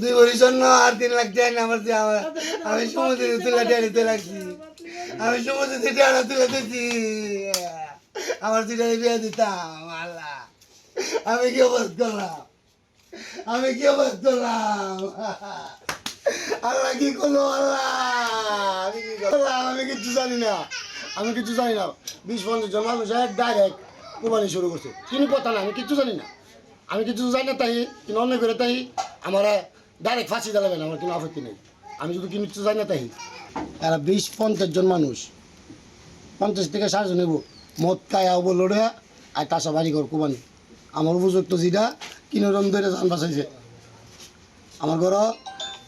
2 ভরি স্বর্ণ আর 3 লাখ টাকা আমার আমি সমুদ্রে তুলে দিতে লাগছি আমি সমুদ্রে টাকা তুলে দিচ্ছি আমার দুইটা বিয়ে দিতাম আল্লাহ আমি কি অবস্থা করলাম আল্লাহ কি করলো আল্লাহ আমি কি করলাম আমি কিছু জানি না 20-50 জন মানুষ ডাইরেক্ট কোরবানি শুরু করছে কোনো কথা না আমি কিছু জানি না তাই কিন্তু অন্য করে তাই আমার ডাইরেক্ট ফাঁসি দিলাবে না আমার কোনো আপত্তি নেই আমি যদি কিছু জানি না তাই এরা 20-50 জন মানুষ 50 থেকে 60 জন নেব মদ খায় আবো লড়ে আর কাঁচা বাড়ি ঘর কোরবানি আমার উপযুক্ত যেটা কিনোরম ধরে যান বাঁচাইছে আমার ঘর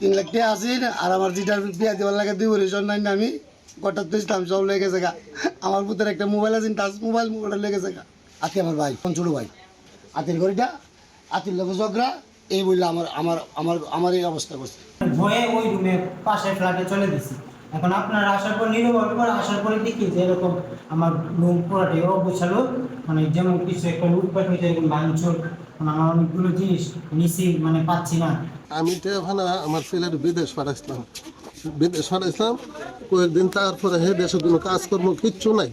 3 লাখ টাকা আছে আর আমার যেটার বিয়া দেওয়ার লাগে 2 ভরি স্বর্ণ না আমি গোটা তুইতাম সব লেগে গেছে আমার পুতের একটা মোবাইল আছে টাচ মোবাইলটা লেগে গেছে আতি আমার ভাই ছোট ভাই আতির ঘড়িটা আতির লোক ঝগড়া এই বললে আমার এই অবস্থা করছে ভয়ে ওই রুমে পাশে ফ্ল্যাটে চলে গেছি এখন আপনারা আসার পর নিরবভাবে করে আসার পরে দেখি যে এরকম আমার রুম পুরাটাই অগোছালো মানে যেমন কিছু একটা লুটপাট হয়েছে এরকম ভাঙচুর মানে আমার অনেকগুলো জিনিস নিচি মানে পাচ্ছি না আমি তো ওখানে আমার ছেলের বিদেশ পাঠাইছিলাম কয়েকদিন তারপরে হে দেশে কোনো কাজকর্ম কিচ্ছু নাই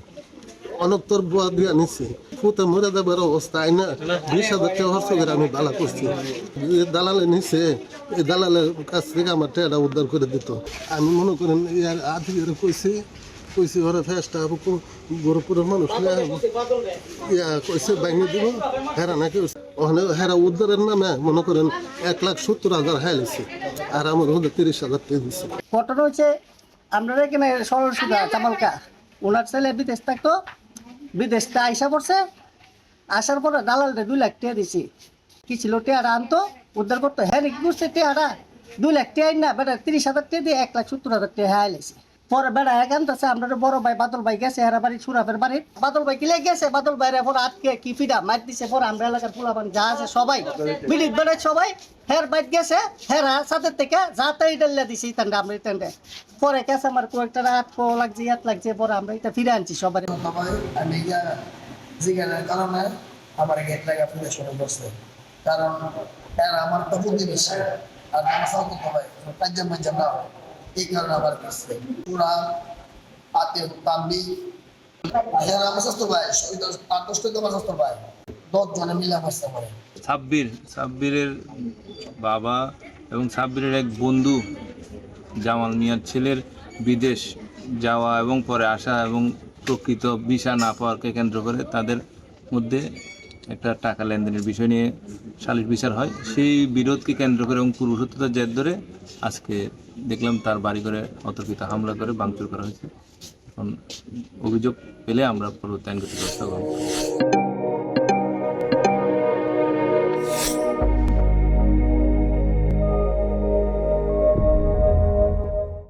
অনেক তোর বুয়া দিয়া নিচ্ছি ফুতে মরে যাবার অবস্থা আইনা 20,000 টাকা খরচ করে আমি বালা করছি দালালে নিচ্ছে এই দালালের কাছ থেকে আমার টাকাটা উদ্ধার করে দিত আমি মনে করেন ইয়ার আধি কইছি ঘরে ফেসটা গরুপুরের মানুষ কইছে ভাঙিয়ে দিব হেরা নাকি ওখানে হেরা উদ্ধারের নামে মনে করেন 1,70,000 হাইলেছে আর আমার মধ্যে 30,000 টাকা দিচ্ছে ঘটনা হচ্ছে আমরা এখানে সরল সুদা চামালকা ওনার ছেলে বিদেশ থাকতো বিদেশটা আইসা পড়ছে আসার পরে দালালটা 2 লাখ টাকা দিছি কি ছিল টেয়ারা আনতো উদ্ধার করতো হ্যাঁ কি করছে টেয়ারা 2 লাখ টাকা না বেটা 30,000 টাকা দিয়ে 1,70,000 টাকা হাইলেছে পরে বেড়া এক আনতেছে আমরা বড় ভাই বাদল ভাই গেছে হেরা বাড়ি সুরাফের বাড়ি বাদল ভাই কিলে গেছে বাদল ভাইরা পরে আটকে কি ফিডা মার দিছে পরে আমরা এলাকার পোলাপান যা আছে সবাই বিলিট বেড়ায় সবাই হের বাইট গেছে হেরা সাথে থেকে যাতে ডাল্লা দিছি ইতান্ডা আমরা ইতান্ডা পরে গেছে আমার কয়েকটা লাগছে লাগছে পরে আমরা এটা ফিরে আনছি সবাই আমি জিজ্ঞাসার কারণে আমার গেট লাগা ফিরে শুরু করছে কারণ আমার তো বুদ্ধি বেশি আর আমার সাথে ভাই পাঞ্জাব না এই কারণে আমার কাছে পুরা পাতে তাম্বি হ্যাঁ আমার স্বাস্থ্য ভাই 8-10 আমার স্বাস্থ্য ভাই 10 জনে মিলে বসতে পারে সাব্বিরের বাবা এবং সাব্বিরের এক বন্ধু জামাল মিয়ার ছেলের বিদেশ যাওয়া এবং পরে আসা এবং প্রকৃত ভিসা না পাওয়াকে কেন্দ্র করে তাদের মধ্যে একটা টাকা লেনদেনের বিষয় নিয়ে সালিশ বিচার হয় সেই বিরোধকে কেন্দ্র করে এবং পূর্বশত্রুতার জের ধরে আজকে দেখলাম তার বাড়ি করে অতর্কিত হামলা করে ভাঙচুর করা হয়েছে এখন অভিযোগ পেলে আমরা পরবর্তী আইনগত ব্যবস্থা গ্রহণ করব।